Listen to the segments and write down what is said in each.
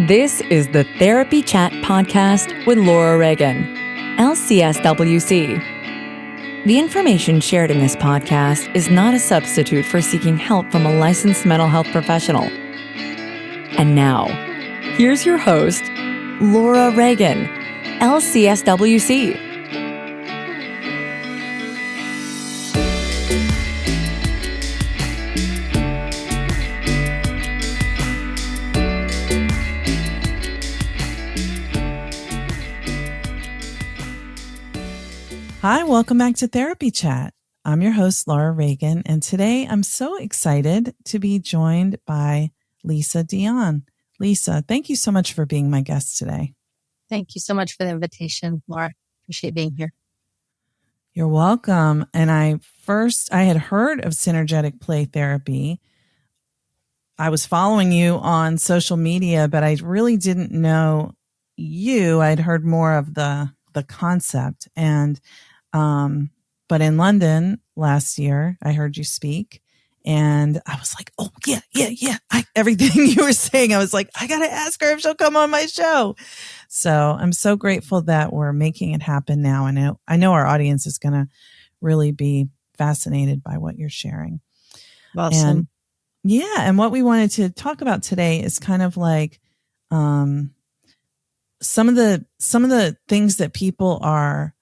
This is the Therapy Chat Podcast with Laura Reagan, lcsw-c. The information shared in this podcast is not a substitute for seeking help from a licensed mental health professional. And now, here's your host, Laura Reagan, lcsw-c. Hi, welcome back to Therapy Chat. I'm your host, Laura Reagan, and today I'm so excited to be joined by Lisa Dion. Lisa, thank you so much for being my guest today. Thank you so much for the invitation, Laura. Appreciate being here. You're welcome. And I had heard of Synergetic Play Therapy. I was following you on social media, but I really didn't know you. I'd heard more of the concept. And but in London last year, I heard you speak and I was like, oh, yeah. Everything you were saying, I was like, I got to ask her if she'll come on my show. So I'm so grateful that we're making it happen now. And I know our audience is going to really be fascinated by what you're sharing. Awesome. And what we wanted to talk about today is kind of like some of the things that people are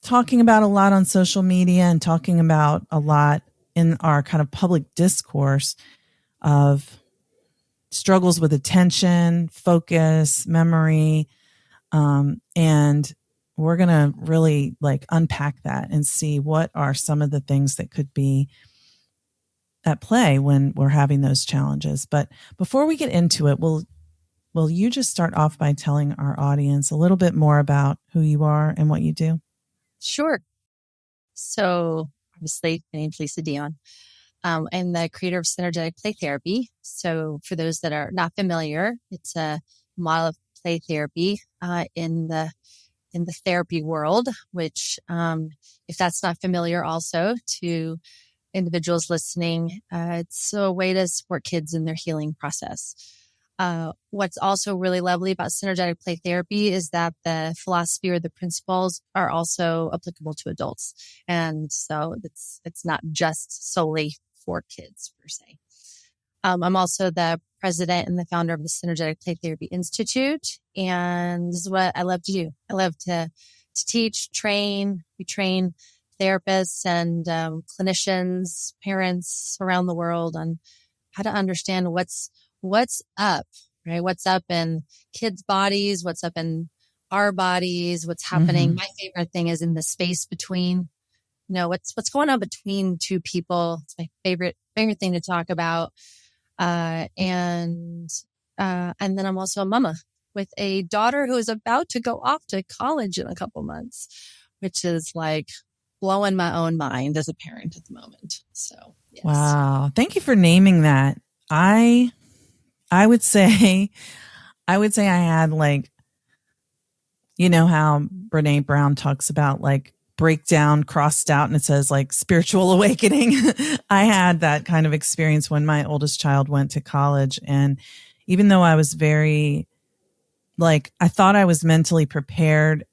talking about a lot on social media and talking about a lot in our kind of public discourse of struggles with attention, focus, memory. And we're going to really like unpack that and see what are some of the things that could be at play when we're having those challenges. But before we get into it, will you just start off by telling our audience a little bit more about who you are and what you do? Sure. So obviously, my name's Lisa Dion. I'm the creator of Synergetic Play Therapy. So for those that are not familiar, it's a model of play therapy in the therapy world, which if that's not familiar also to individuals listening, it's a way to support kids in their healing process. What's also really lovely about Synergetic Play Therapy is that the philosophy or the principles are also applicable to adults. And so it's not just solely for kids per se. I'm also the president and the founder of the Synergetic Play Therapy Institute. And this is what I love to do. I love to teach, train. We train therapists and clinicians, parents around the world on how to understand what's up, right? What's up in kids' bodies? What's up in our bodies? What's happening? Mm-hmm. My favorite thing is in the space between, what's going on between two people. It's my favorite thing to talk about. And then I'm also a mama with a daughter who is about to go off to college in a couple months, which is like blowing my own mind as a parent at the moment. So, yes. Wow. Thank you for naming that. I would say I had like, you know how Brene Brown talks about like breakdown crossed out and it says like spiritual awakening. I had that kind of experience when my oldest child went to college. And even though I was very I thought I was mentally prepared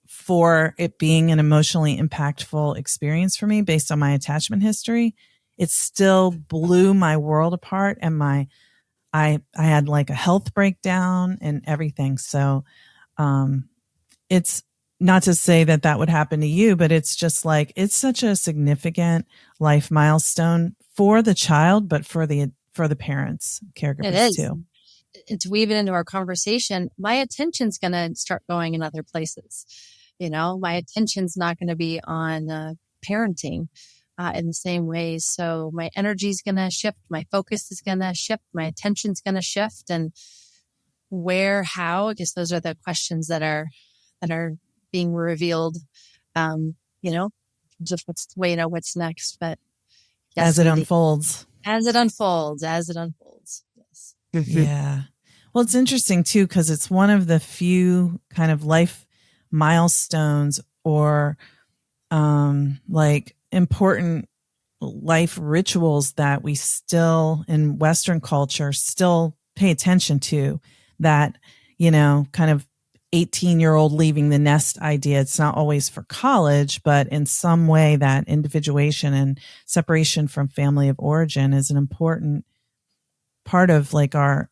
for it being an emotionally impactful experience for me based on my attachment history, it still blew my world apart and I had like a health breakdown and everything. So, it's not to say that would happen to you, but it's just like, it's such a significant life milestone for the child, but for the parents, caregivers too. And to weave it into our conversation, my attention's going to start going in other places. My attention's not going to be on parenting. In the same way. So my energy is going to shift. My focus is going to shift. My attention's going to shift. And how, I guess those are the questions that are being revealed, just what's next. But yes, as it unfolds. Yes. Yeah. Well, it's interesting too, because it's one of the few kind of life milestones or important life rituals that we still in Western culture still pay attention to, that, kind of 18-year-old leaving the nest idea. It's not always for college, but in some way that individuation and separation from family of origin is an important part of like our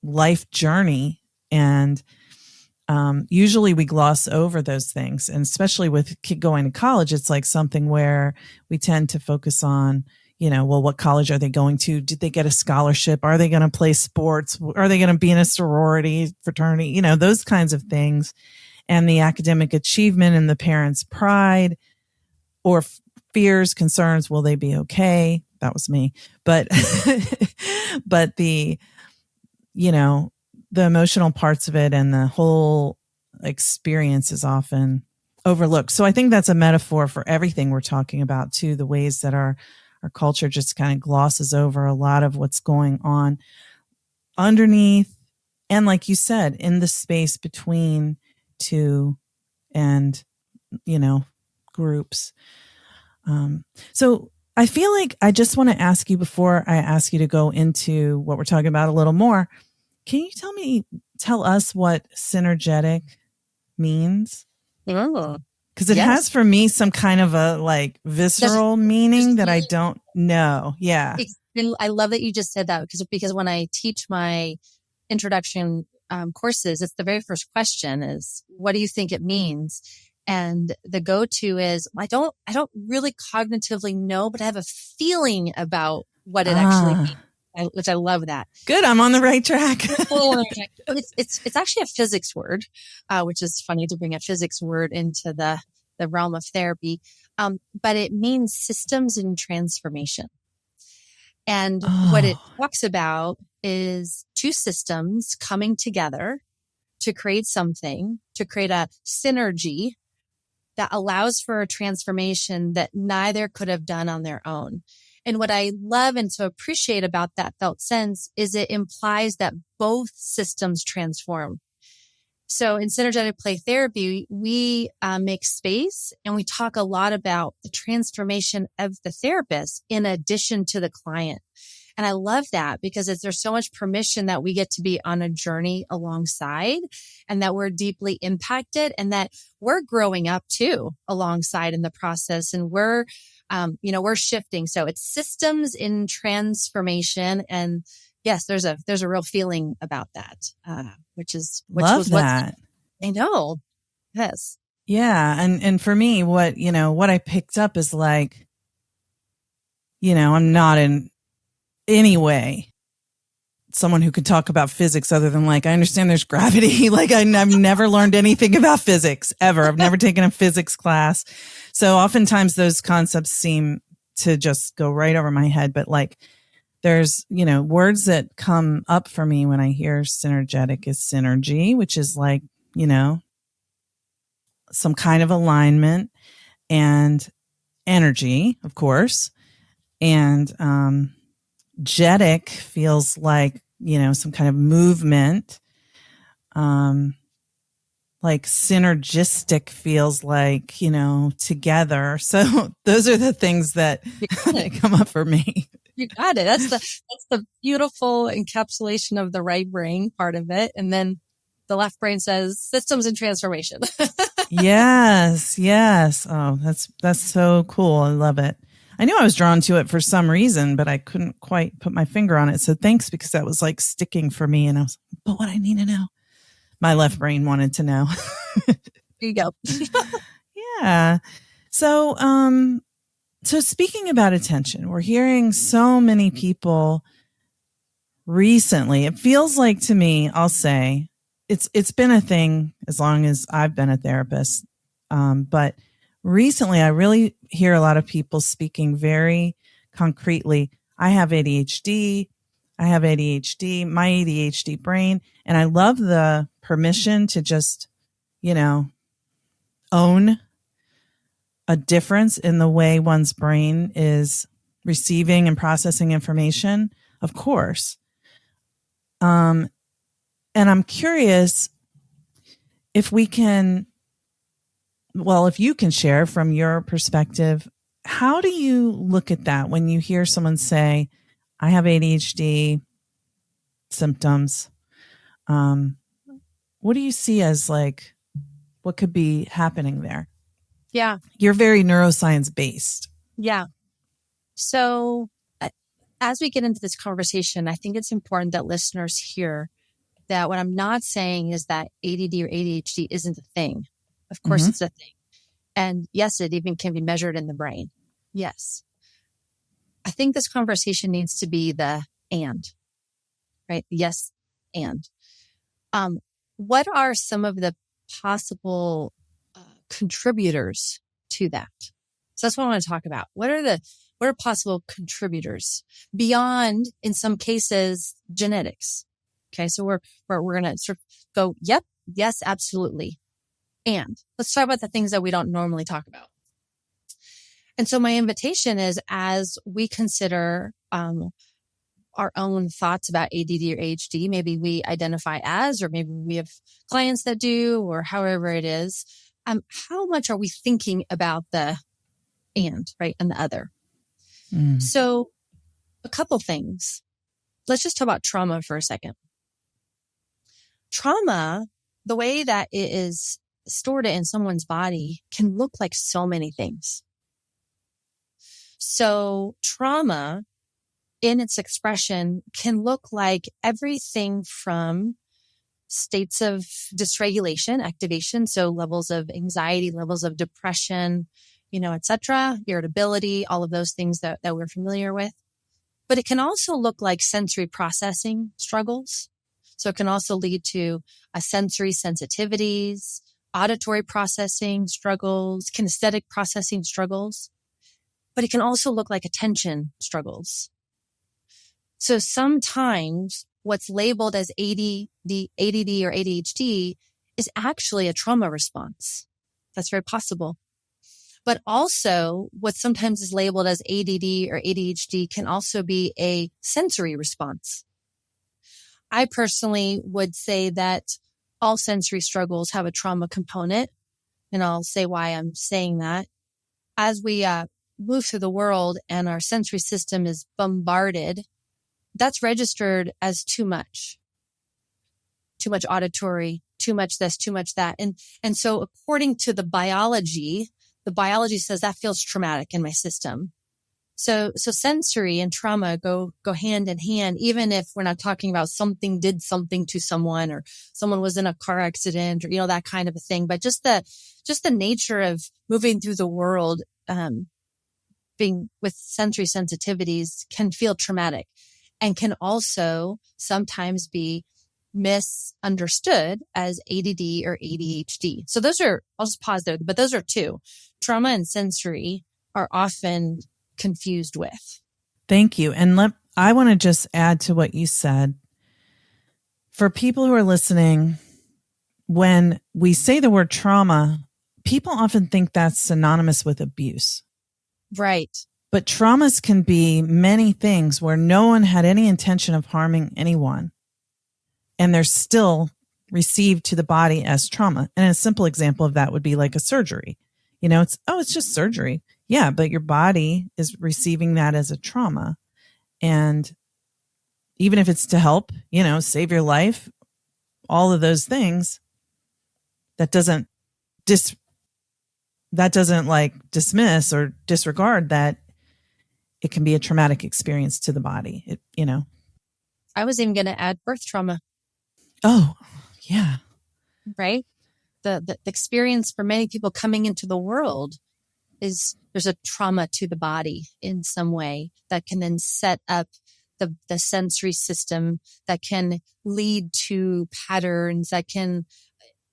life journey. And usually we gloss over those things. And especially with going to college, it's like something where we tend to focus on, well, what college are they going to? Did they get a scholarship? Are they going to play sports? Are they going to be in a sorority, fraternity? Those kinds of things. And the academic achievement and the parents' pride or fears, concerns, will they be okay? That was me. But, but the emotional parts of it and the whole experience is often overlooked. So I think that's a metaphor for everything we're talking about too, the ways that our culture just kind of glosses over a lot of what's going on underneath. And like you said, in the space between two and, groups. So I feel like I just want to ask you, before I ask you to go into what we're talking about a little more, can you tell us what synergetic means? Oh, because it has for me some kind of a like visceral meaning that I don't know. Yeah. I love that you just said that because when I teach my introduction courses, it's the very first question is, what do you think it means? And the go-to is, I don't really cognitively know, but I have a feeling about what it actually means. Which I love that. Good. I'm on the right track. It's actually a physics word, which is funny to bring a physics word into the realm of therapy. But it means systems in transformation. And what it talks about is two systems coming together to create something, to create a synergy that allows for a transformation that neither could have done on their own. And what I love and so appreciate about that felt sense is it implies that both systems transform. So in Synergetic Play Therapy, we make space and we talk a lot about the transformation of the therapist in addition to the client. And I love that because there's so much permission that we get to be on a journey alongside and that we're deeply impacted and that we're growing up too alongside in the process. And we're shifting. So it's systems in transformation. And yes, there's a real feeling about that, which love that. I know. Yes. Yeah. And for me, what I picked up is like, I'm not in any way someone who could talk about physics other than like, I understand there's gravity. Like I've never learned anything about physics ever. I've never taken a physics class. So oftentimes those concepts seem to just go right over my head. But like there's, words that come up for me when I hear synergetic is synergy, which is like, some kind of alignment and energy, of course. And, jetic feels like, some kind of movement. Like synergistic feels like, together. So those are the things that come up for me. You got it. That's the beautiful encapsulation of the right brain part of it. And then the left brain says systems and transformation. Yes. Oh, that's so cool. I love it. I knew I was drawn to it for some reason, but I couldn't quite put my finger on it. So thanks, because that was like sticking for me. And I was like, but what I need to know. My left brain wanted to know. There you go. Yeah. So, so speaking about attention, we're hearing so many people recently. It feels like to me, I'll say it's been a thing as long as I've been a therapist. But recently I really hear a lot of people speaking very concretely. I have ADHD, my ADHD brain. And I love the permission to just, own a difference in the way one's brain is receiving and processing information, of course. And I'm curious if you can share from your perspective, how do you look at that when you hear someone say, I have ADHD, symptoms. What do you see as like what could be happening there? Yeah. You're very neuroscience based. Yeah. So as we get into this conversation, I think it's important that listeners hear that what I'm not saying is that ADD or ADHD isn't a thing. Of course, it's a thing. And yes, it even can be measured in the brain. Yes. I think this conversation needs to be the and, right? Yes, and. What are some of the possible contributors to that? So that's what I want to talk about. What are possible contributors beyond, in some cases, genetics? Okay, so we're going to sort of go, yep, yes, absolutely. And let's talk about the things that we don't normally talk about. And so my invitation is, as we consider our own thoughts about ADD or ADHD, maybe we identify as, or maybe we have clients that do, or however it is, how much are we thinking about the and, right, and the other? So a couple things. Let's just talk about trauma for a second. Trauma, the way that it is stored in someone's body, can look like so many things. So trauma in its expression can look like everything from states of dysregulation, activation, so levels of anxiety, levels of depression, et cetera, irritability, all of those things that we're familiar with. But it can also look like sensory processing struggles. So it can also lead to sensory sensitivities, auditory processing struggles, kinesthetic processing struggles. But it can also look like attention struggles. So sometimes what's labeled as ADD or ADHD is actually a trauma response. That's very possible. But also what sometimes is labeled as ADD or ADHD can also be a sensory response. I personally would say that all sensory struggles have a trauma component, and I'll say why I'm saying that. As we move through the world and our sensory system is bombarded, that's registered as too much auditory, too much this, too much that. And so according to the biology says that feels traumatic in my system. So sensory and trauma go hand in hand, even if we're not talking about something did something to someone, or someone was in a car accident, or, that kind of a thing. But just the nature of moving through the world, being with sensory sensitivities can feel traumatic, and can also sometimes be misunderstood as ADD or ADHD. So I'll just pause there, but those are two. Trauma and sensory are often confused with. Thank you. And I want to just add to what you said. For people who are listening, when we say the word trauma, people often think that's synonymous with abuse. Right. But traumas can be many things where no one had any intention of harming anyone, and they're still received to the body as trauma. And a simple example of that would be like a surgery. It's just surgery. Yeah, but your body is receiving that as a trauma. And even if it's to help, save your life, all of those things, that doesn't like dismiss or disregard that it can be a traumatic experience to the body. I was even going to add birth trauma. Oh, yeah. Right? The experience for many people coming into the world is there's a trauma to the body in some way that can then set up the sensory system, that can lead to patterns that can,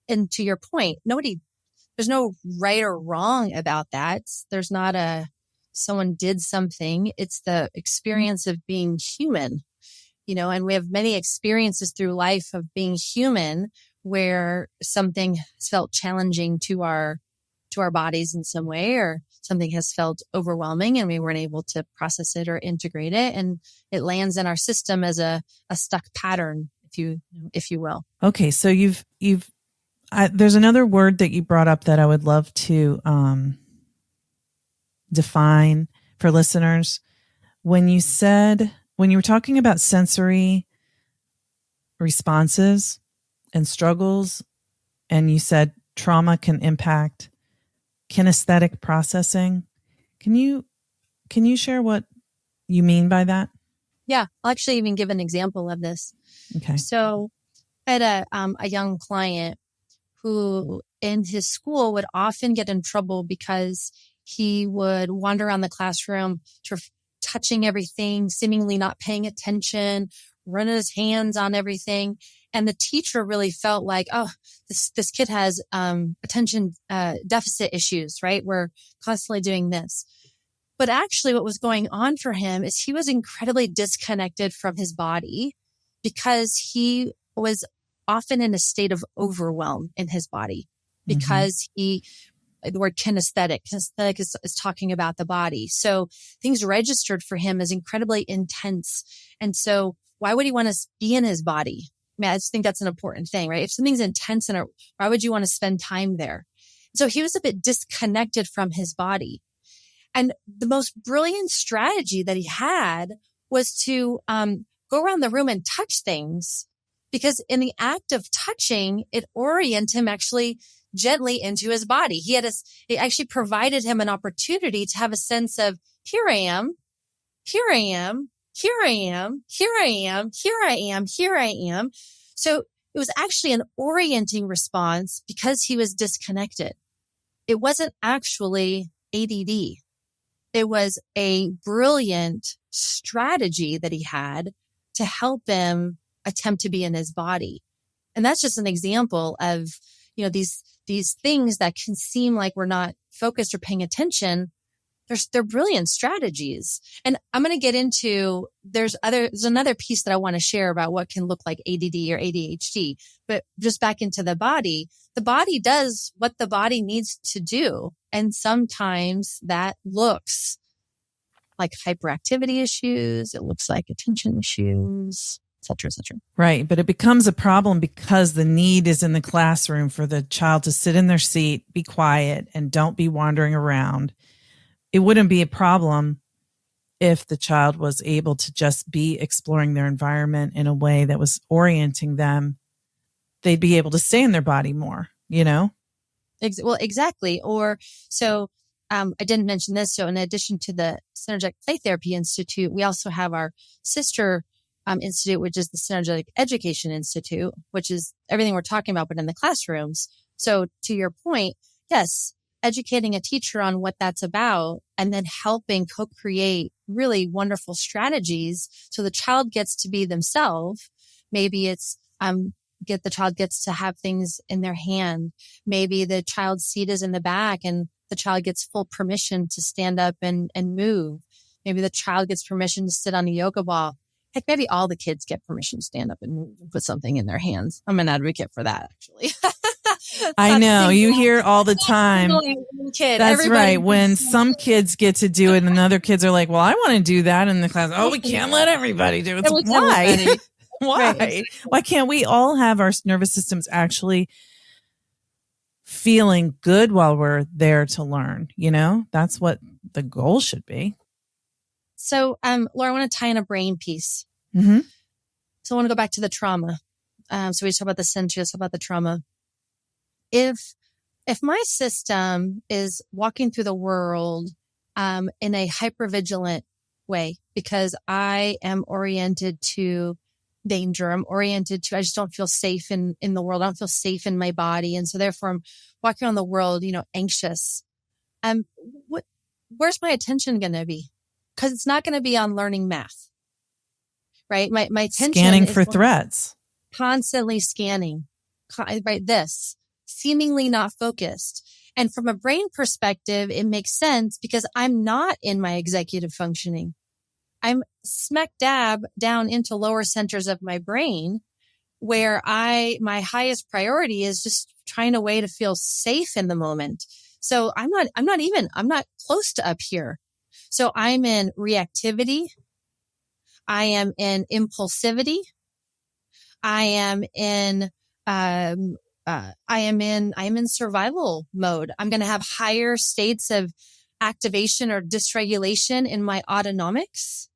and to your point, there's no right or wrong about that. There's not someone did something. It's the experience of being human, and we have many experiences through life of being human where something has felt challenging to our bodies in some way, or something has felt overwhelming and we weren't able to process it or integrate it, and it lands in our system as a stuck pattern, if you will. Okay, so there's another word that you brought up that I would love to define for listeners. When you were talking about sensory responses and struggles. And you said trauma can impact kinesthetic processing. Can you share what you mean by that? Yeah, I'll actually even give an example of this. Okay. So I had a young client who in his school would often get in trouble because he would wander around the classroom, sort of touching everything, seemingly not paying attention, running his hands on everything. And the teacher really felt like, oh, this kid has attention deficit issues, right? We're constantly doing this. But actually what was going on for him is he was incredibly disconnected from his body because he was often in a state of overwhelm in his body because the word kinesthetic is talking about the body. So things registered for him as incredibly intense. And so why would he want to be in his body? I mean, I just think that's an important thing, right? If something's intense why would you want to spend time there? So he was a bit disconnected from his body. And the most brilliant strategy that he had was to go around the room and touch things, because in the act of touching, it oriented him actually gently into his body. It actually provided him an opportunity to have a sense of, here I am, here I am, here I am, here I am, here I am, here I am. So it was actually an orienting response because he was disconnected. It wasn't actually ADD. It was a brilliant strategy that he had to help him attempt to be in his body. And that's just an example of, these things that can seem like we're not focused or paying attention. They're brilliant strategies. And I'm going to get into, there's another piece that I want to share about what can look like ADD or ADHD, but just back into the body does what the body needs to do. And sometimes that looks like hyperactivity issues. It looks like attention issues, et cetera, et cetera. Right. But it becomes a problem because the need is in the classroom for the child to sit in their seat, be quiet, and don't be wandering around. It wouldn't be a problem if the child was able to just be exploring their environment in a way that was orienting them. They'd be able to stay in their body more, Well, exactly. Or so I didn't mention this. So in addition to the Synergetic Play Therapy Institute, we also have our sister institute, which is the Synergetic Education Institute, which is everything we're talking about, but in the classrooms. So to your point, yes, educating a teacher on what that's about and then helping co-create really wonderful strategies so the child gets to be themselves. Maybe it's the child gets to have things in their hand. Maybe the child's seat is in the back and the child gets full permission to stand up and move. Maybe the child gets permission to sit on a yoga ball. Heck, maybe all the kids get permission to stand up and move and put something in their hands. I'm an advocate for that, actually. I know you hear all the time. Kid. That's Everybody right. When some kids get to do it and other kids are like, well, I want to do that in the class. Oh, we can't let everybody do it. It's why? Why? Right. Why can't we all have our nervous systems actually feeling good while we're there to learn? That's what the goal should be. So, Laura, I want to tie in a brain piece. Mm-hmm. So I want to go back to the trauma. So we talk about the sensory, let's talk about the trauma. If my system is walking through the world in a hypervigilant way because I am oriented to danger, I just don't feel safe in the world. I don't feel safe in my body. And so therefore I'm walking around the world, anxious. Where's my attention going to be? Because it's not going to be on learning math, right? My attention scanning for threats, constantly scanning, right? This seemingly not focused. And from a brain perspective, it makes sense because I'm not in my executive functioning. I'm smack dab down into lower centers of my brain where my highest priority is just trying a way to feel safe in the moment. So I'm not close to up here. So I'm in reactivity. I am in impulsivity. I am in survival mode. I'm going to have higher states of activation or dysregulation in my autonomics.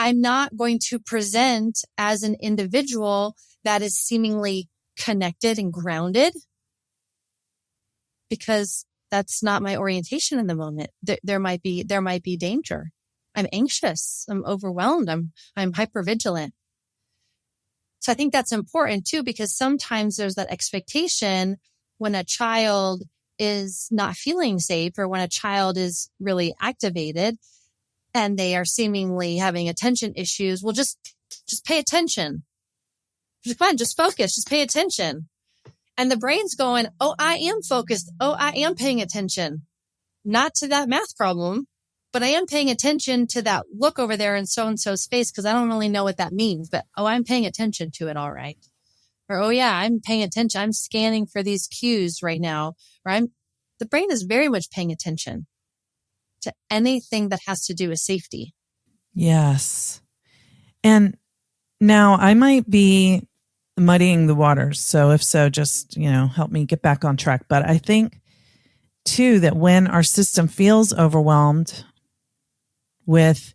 I'm not going to present as an individual that is seemingly connected and grounded, because that's not my orientation in the moment. There might be danger. I'm anxious. I'm overwhelmed. I'm hypervigilant. So I think that's important too, because sometimes there's that expectation when a child is not feeling safe, or when a child is really activated and they are seemingly having attention issues. Well, just pay attention. Come on, just focus, just pay attention. And the brain's going, oh, I am focused. Oh, I am paying attention. Not to that math problem, but I am paying attention to that look over there in so-and-so's face, because I don't really know what that means, but oh, I'm paying attention to it. All right. Or, oh yeah, I'm paying attention. I'm scanning for these cues right now. Or the brain is very much paying attention to anything that has to do with safety. Yes. And now I might be muddying the waters. So if so, just, help me get back on track. But I think too, that when our system feels overwhelmed with,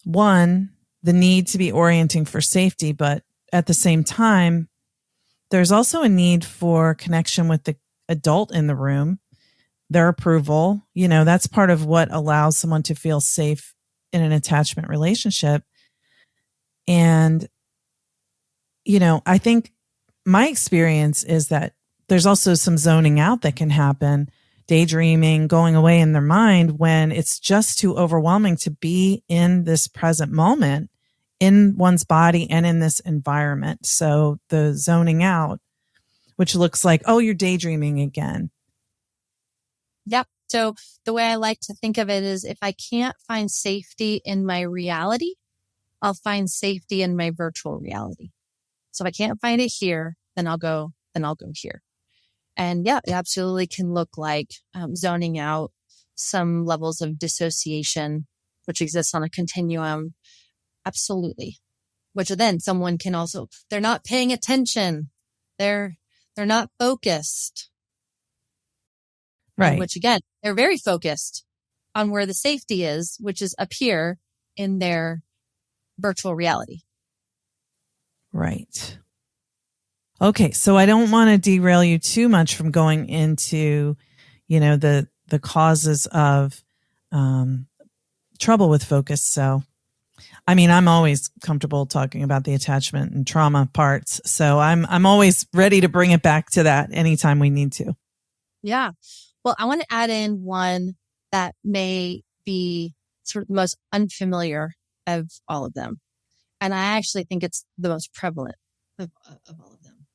one, the need to be orienting for safety, but at the same time, there's also a need for connection with the adult in the room, their approval. That's part of what allows someone to feel safe in an attachment relationship. And, I think my experience is that there's also some zoning out that can happen, daydreaming, going away in their mind when it's just too overwhelming to be in this present moment in one's body and in this environment. So the zoning out, which looks like, oh, you're daydreaming again. Yep. So the way I like to think of it is, if I can't find safety in my reality, I'll find safety in my virtual reality. So if I can't find it here, then I'll go here. And yeah, it absolutely can look like zoning out, some levels of dissociation, which exists on a continuum. Absolutely. Which then someone can also, they're not paying attention. They're not focused. Right. And which again, they're very focused on where the safety is, which is up here in their virtual reality. Right. Okay. So I don't want to derail you too much from going into, the causes of trouble with focus. So, I'm always comfortable talking about the attachment and trauma parts. So I'm always ready to bring it back to that anytime we need to. Yeah. Well, I want to add in one that may be sort of the most unfamiliar of all of them. And I actually think it's the most prevalent of all of them.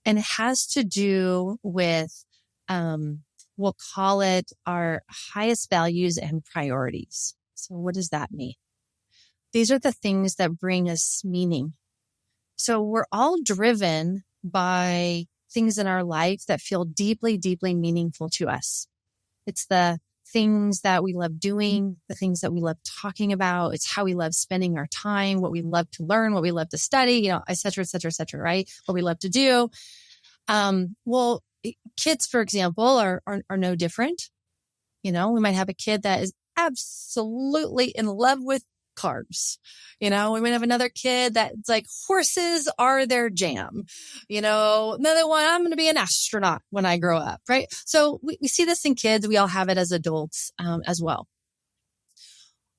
And it has to do with, we'll call it our highest values and priorities. So what does that mean? These are the things that bring us meaning. So we're all driven by things in our life that feel deeply, deeply meaningful to us. It's the things that we love doing, the things that we love talking about. It's how we love spending our time, what we love to learn, what we love to study, et cetera, et cetera, et cetera, right? What we love to do. Well, kids, for example, are no different. We might have a kid that is absolutely in love with cars. We might have another kid that's like, horses are their jam. Another one, I'm going to be an astronaut when I grow up, right? So we see this in kids. We all have it as adults as well.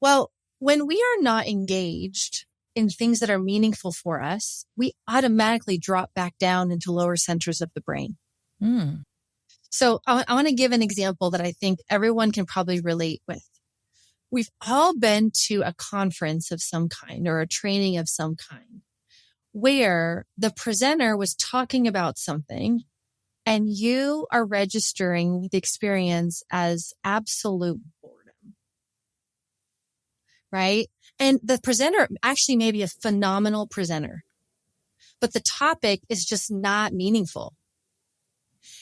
Well, when we are not engaged in things that are meaningful for us, we automatically drop back down into lower centers of the brain. Mm. So I want to give an example that I think everyone can probably relate with. We've all been to a conference of some kind or a training of some kind where the presenter was talking about something and you are registering the experience as absolute boredom, right? And the presenter actually may be a phenomenal presenter, but the topic is just not meaningful.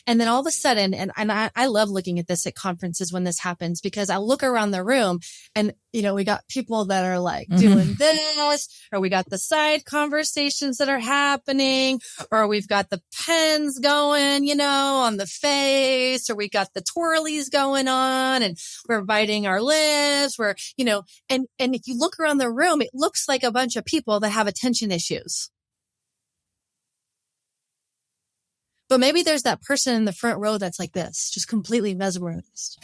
And then all of a sudden, and I love looking at this at conferences when this happens, because I look around the room and, we got people that are like doing this, or we got the side conversations that are happening, or we've got the pens going, on the face, or we got the twirlies going on and we're biting our lips. We're, and if you look around the room, it looks like a bunch of people that have attention issues. But maybe there's that person in the front row that's like this, just completely mesmerized.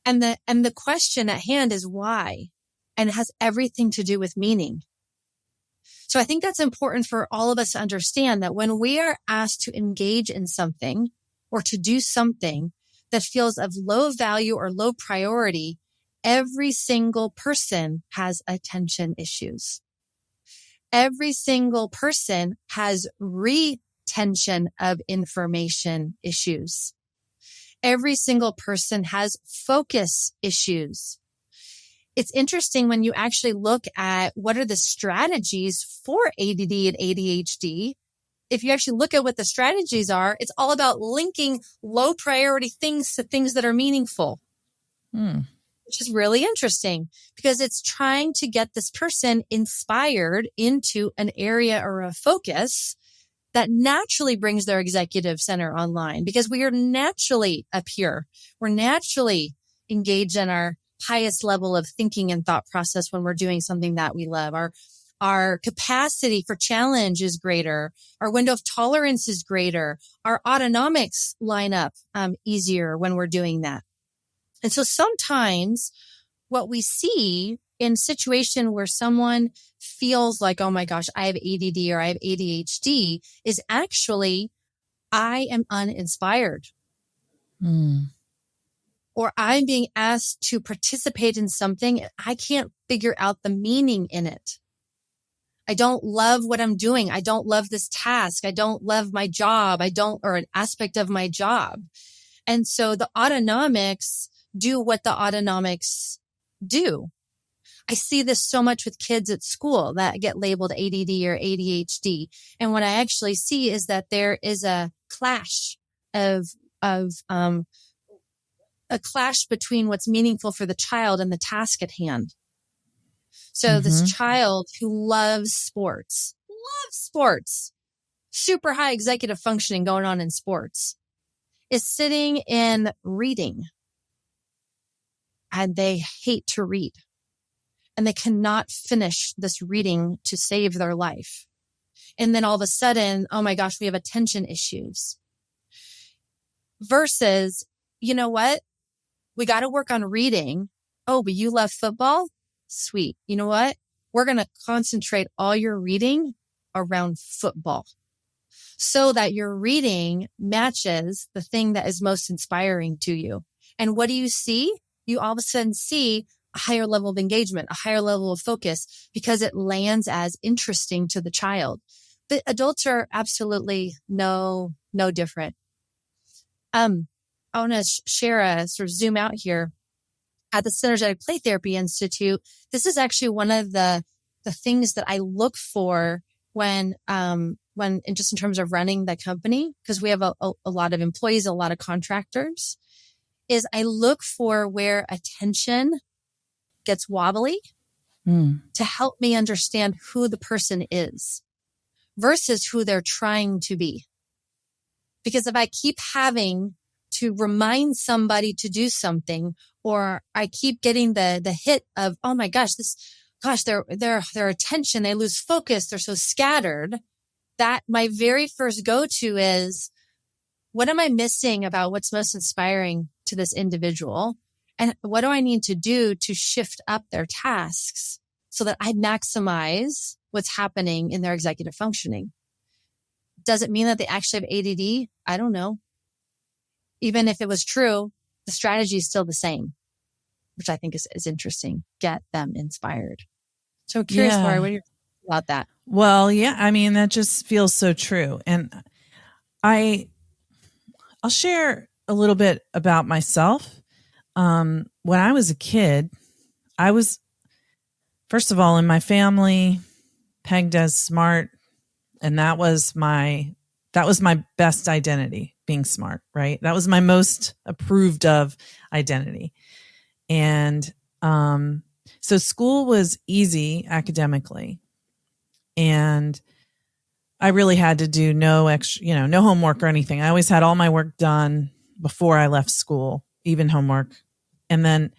And the question at hand is why? And it has everything to do with meaning. So I think that's important for all of us to understand that when we are asked to engage in something or to do something that feels of low value or low priority, every single person has attention issues. Every single person has retention of information issues. Every single person has focus issues. It's interesting when you actually look at what are the strategies for ADD and ADHD. If you actually look at what the strategies are, it's all about linking low priority things to things that are meaningful, which is really interesting because it's trying to get this person inspired into an area or a focus that naturally brings their executive center online, because we are naturally up here. We're naturally engaged in our highest level of thinking and thought process when we're doing something that we love. Our capacity for challenge is greater. Our window of tolerance is greater. Our autonomics line up easier when we're doing that. And so sometimes what we see in a situation where someone feels like, oh my gosh, I have ADD or I have ADHD, is actually, I am uninspired. Or I'm being asked to participate in something. I can't figure out the meaning in it. I don't love what I'm doing. I don't love this task. I don't love my job. or an aspect of my job. And so the autonomics do what the autonomics do. I see this so much with kids at school that get labeled ADD or ADHD. And what I actually see is that there is a clash a clash between what's meaningful for the child and the task at hand. So this child who loves sports, super high executive functioning going on in sports, is sitting in reading, and they hate to read. And they cannot finish this reading to save their life. And then all of a sudden, oh my gosh, we have attention issues. Versus, you know what? We got to work on reading. Oh, but you love football? Sweet. You know what? We're going to concentrate all your reading around football so that your reading matches the thing that is most inspiring to you. And what do you see? You all of a sudden see a higher level of engagement, a higher level of focus, because it lands as interesting to the child. The adults are absolutely no different. I want to share a sort of zoom out here. At the Synergetic Play Therapy Institute, this is actually one of the things that I look for when just in terms of running the company, because we have a lot of employees, a lot of contractors, is I look for where attention gets wobbly to help me understand who the person is versus who they're trying to be. Because if I keep having to remind somebody to do something, or I keep getting the hit of, oh my gosh, their attention, they lose focus, they're so scattered, that my very first go-to is, what am I missing about what's most inspiring to this individual? And what do I need to do to shift up their tasks so that I maximize what's happening in their executive functioning? Does it mean that they actually have ADD? I don't know. Even if it was true, the strategy is still the same, which I think is interesting. Get them inspired. So I'm curious, Laura, what do you think about that? Well, yeah, I mean, that just feels so true. And I'll share a little bit about myself. When I was a kid, I was, first of all, in my family, pegged as smart. And that was that was my best identity, being smart, right? That was my most approved of identity. And so school was easy academically. And I really had to do no extra, no homework or anything. I always had all my work done before I left school, even homework. And then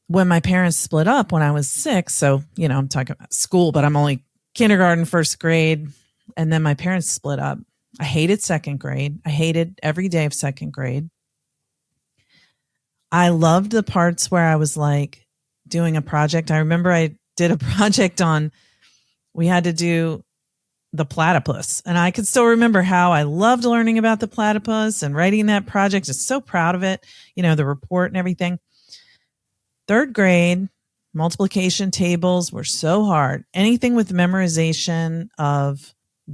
when my parents split up when I was 6, so, I'm talking about school, but I'm only kindergarten, first grade. And then my parents split up. I hated second grade. I hated every day of second grade. I loved the parts where I was like doing a project. I remember I did a project we had to do the platypus. And I could still remember how I loved learning about the platypus and writing that project. Just so proud of it, the report and everything. Third grade, multiplication tables were so hard. Anything with memorization of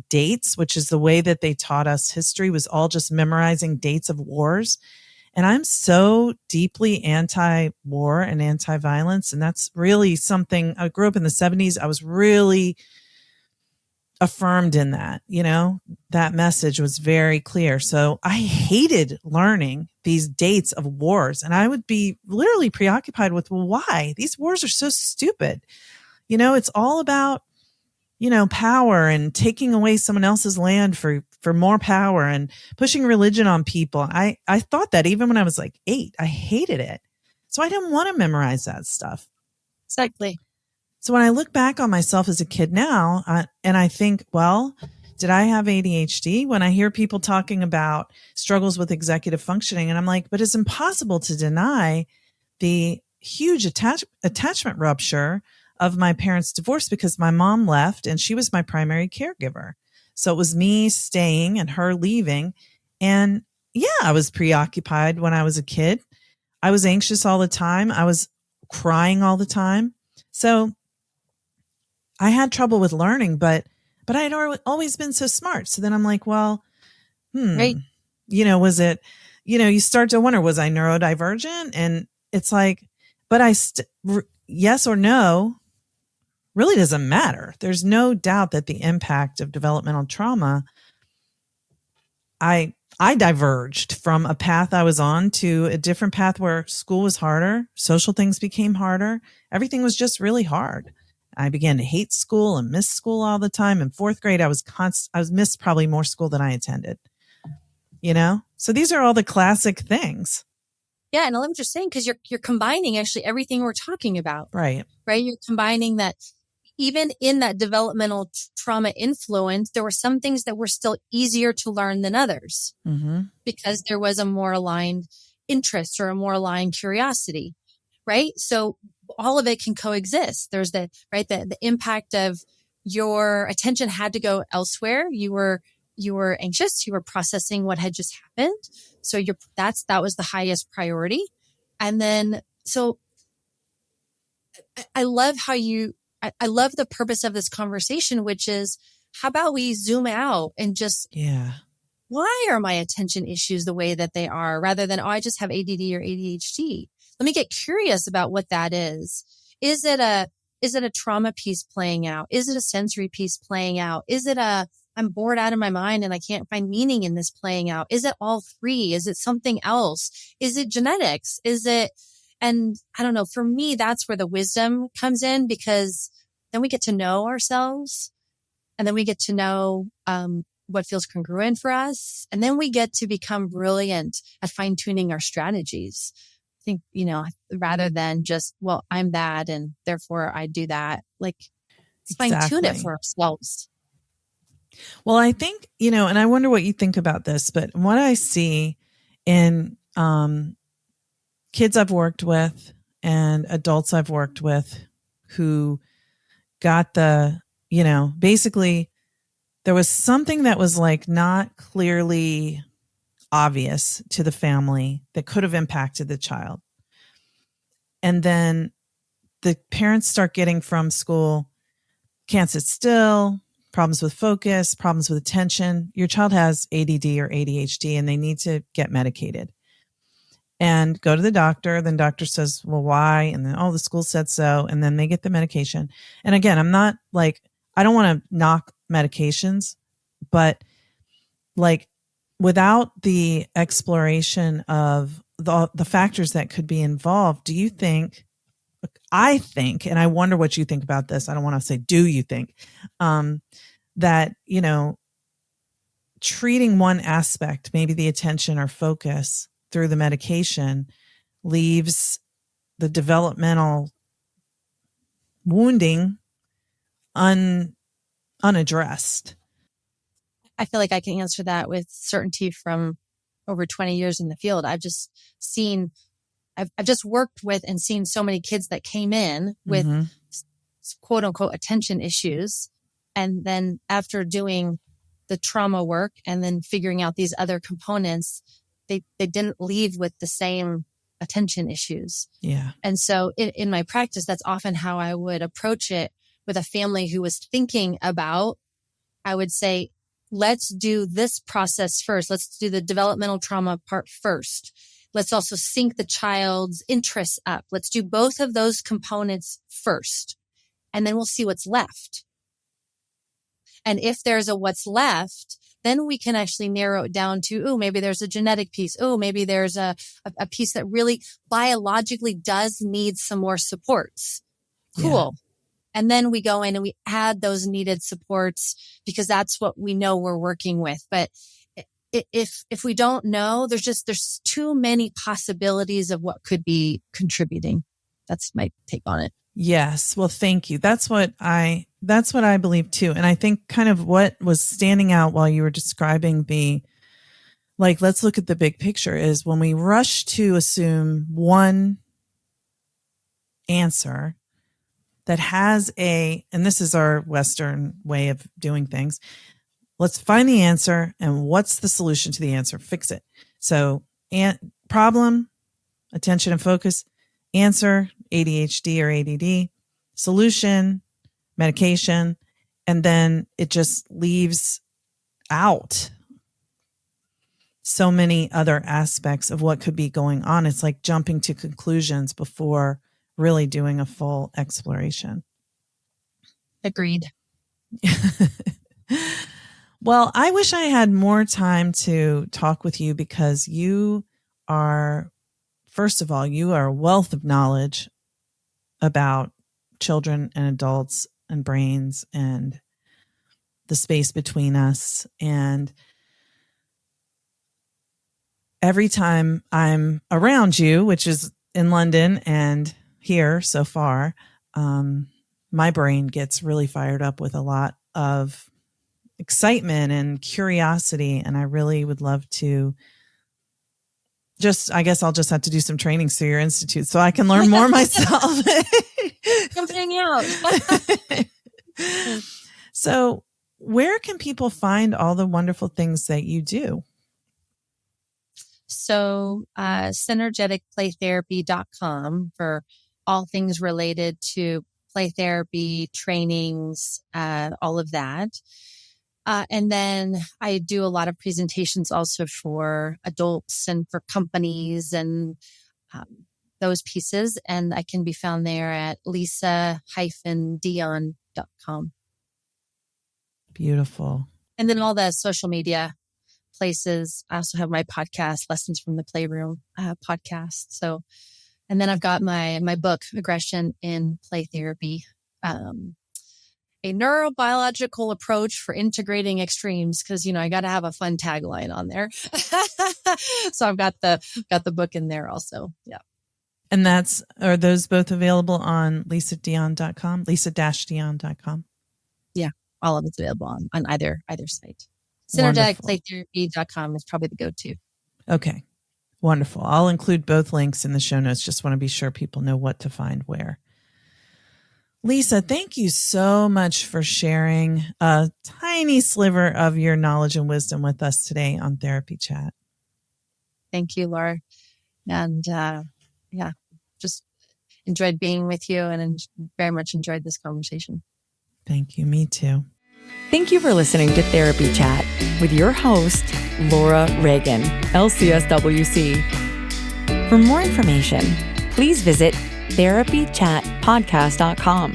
dates, which is the way that they taught us history, was all just memorizing dates of wars. And I'm so deeply anti-war and anti-violence. And that's really something, I grew up in the 70s. I was really affirmed in that, that message was very clear. So I hated learning these dates of wars. And I would be literally preoccupied with, well, why? These wars are so stupid. It's all about, power and taking away someone else's land for more power and pushing religion on people. I thought that even when I was like 8, I hated it. So I didn't want to memorize that stuff. Exactly. So when I look back on myself as a kid now, and I think, well, did I have ADHD? When I hear people talking about struggles with executive functioning, and I'm like, but it's impossible to deny the huge attachment rupture of my parents' divorce because my mom left and she was my primary caregiver. So it was me staying and her leaving. And yeah, I was preoccupied when I was a kid. I was anxious all the time. I was crying all the time. So I had trouble with learning, but I had always been so smart. So then I'm like, well, Right. Was it, you start to wonder, was I neurodivergent? And it's like, but yes or no really doesn't matter. There's no doubt that the impact of developmental trauma, I diverged from a path I was on to a different path where school was harder. Social things became harder. Everything was just really hard. I began to hate school and miss school all the time. In 4th grade, I was missed probably more school than I attended, So these are all the classic things. Yeah. And I love what you're saying, because you're combining actually everything we're talking about. Right. Right. You're combining that even in that developmental trauma influence, there were some things that were still easier to learn than others because there was a more aligned interest or a more aligned curiosity. Right. So all of it can coexist. There's the impact of your attention had to go elsewhere. You were anxious. You were processing what had just happened. So that was the highest priority. And then, so I love I love the purpose of this conversation, which is, how about we zoom out and just, why are my attention issues the way that they are, rather than, I just have ADD or ADHD? Let me get curious about what that is. Is it a trauma piece playing out? Is it a sensory piece playing out? Is it I'm bored out of my mind and I can't find meaning in this playing out? Is it all three? Is it something else? Is it genetics? And I don't know, for me, that's where the wisdom comes in, because then we get to know ourselves, and then we get to know, what feels congruent for us. And then we get to become brilliant at fine tuning our strategies. I think, rather than just, well, I'm that and therefore I do that. Like, let's fine tune it for ourselves. Well, I think, and I wonder what you think about this, but what I see in kids I've worked with and adults I've worked with who got basically there was something that was like not clearly obvious to the family that could have impacted the child. And then the parents start getting from school, can't sit still, problems with focus, problems with attention. Your child has ADD or ADHD and they need to get medicated. And go to the doctor. Then doctor says, well, why? And then, the school said so. And then they get the medication. And again, I'm not like, I don't want to knock medications, but like without the exploration of the factors that could be involved, do you think, I think, and I wonder what you think about this. I don't want to say, do you think, that, treating one aspect, maybe the attention or focus through the medication, leaves the developmental wounding unaddressed? I feel like I can answer that with certainty from over 20 years in the field. I've just worked with and seen so many kids that came in with quote unquote attention issues. And then after doing the trauma work and then figuring out these other components, they didn't leave with the same attention issues. Yeah. And so in my practice, that's often how I would approach it with a family who was thinking about, I would say, let's do this process first. Let's do the developmental trauma part first. Let's also sync the child's interests up. Let's do both of those components first, and then we'll see what's left. And if there's a what's left, then we can actually narrow it down to, maybe there's a genetic piece. Maybe there's a piece that really biologically does need some more supports. Cool. Yeah. And then we go in and we add those needed supports because that's what we know we're working with. But if we don't know, there's too many possibilities of what could be contributing. That's my take on it. Yes. Well, thank you. That's what I believe too. And I think kind of what was standing out while you were describing let's look at the big picture, is when we rush to assume one answer that has and this is our Western way of doing things. Let's find the answer, and what's the solution to the answer? Fix it. So, problem, attention and focus, answer, ADHD or ADD, solution, medication, and then it just leaves out so many other aspects of what could be going on. It's like jumping to conclusions before really doing a full exploration. Agreed. Well, I wish I had more time to talk with you because you are, first of all, you are a wealth of knowledge about children and adults and brains and the space between us. And every time I'm around you, which is in London and here so far, my brain gets really fired up with a lot of excitement and curiosity. And I really would love to I guess I'll just have to do some trainings through your institute so I can learn more myself. Come hang out. So where can people find all the wonderful things that you do? So, synergeticplaytherapy.com for all things related to play therapy, trainings, all of that. And then I do a lot of presentations also for adults and for companies and those pieces. And I can be found there at lisa-dion.com. Beautiful. And then all the social media places. I also have my podcast, Lessons from the Playroom podcast. So, and then I've got my book, Aggression in Play Therapy, a neurobiological approach for integrating extremes. Cause I got to have a fun tagline on there. So I've got the book in there also. Yeah. And are those both available on lisadion.com, lisa-dion.com? Yeah. All of it's available on either site. Synergeticplaytherapy.com is probably the go-to. Okay. Wonderful. I'll include both links in the show notes. Just want to be sure people know what to find where. Lisa, thank you so much for sharing a tiny sliver of your knowledge and wisdom with us today on Therapy Chat. Thank you, Laura. And just enjoyed being with you and very much enjoyed this conversation. Thank you. Me too. Thank you for listening to Therapy Chat with your host, Laura Reagan, lcsw-c. For more information, please visit therapychatpodcast.com.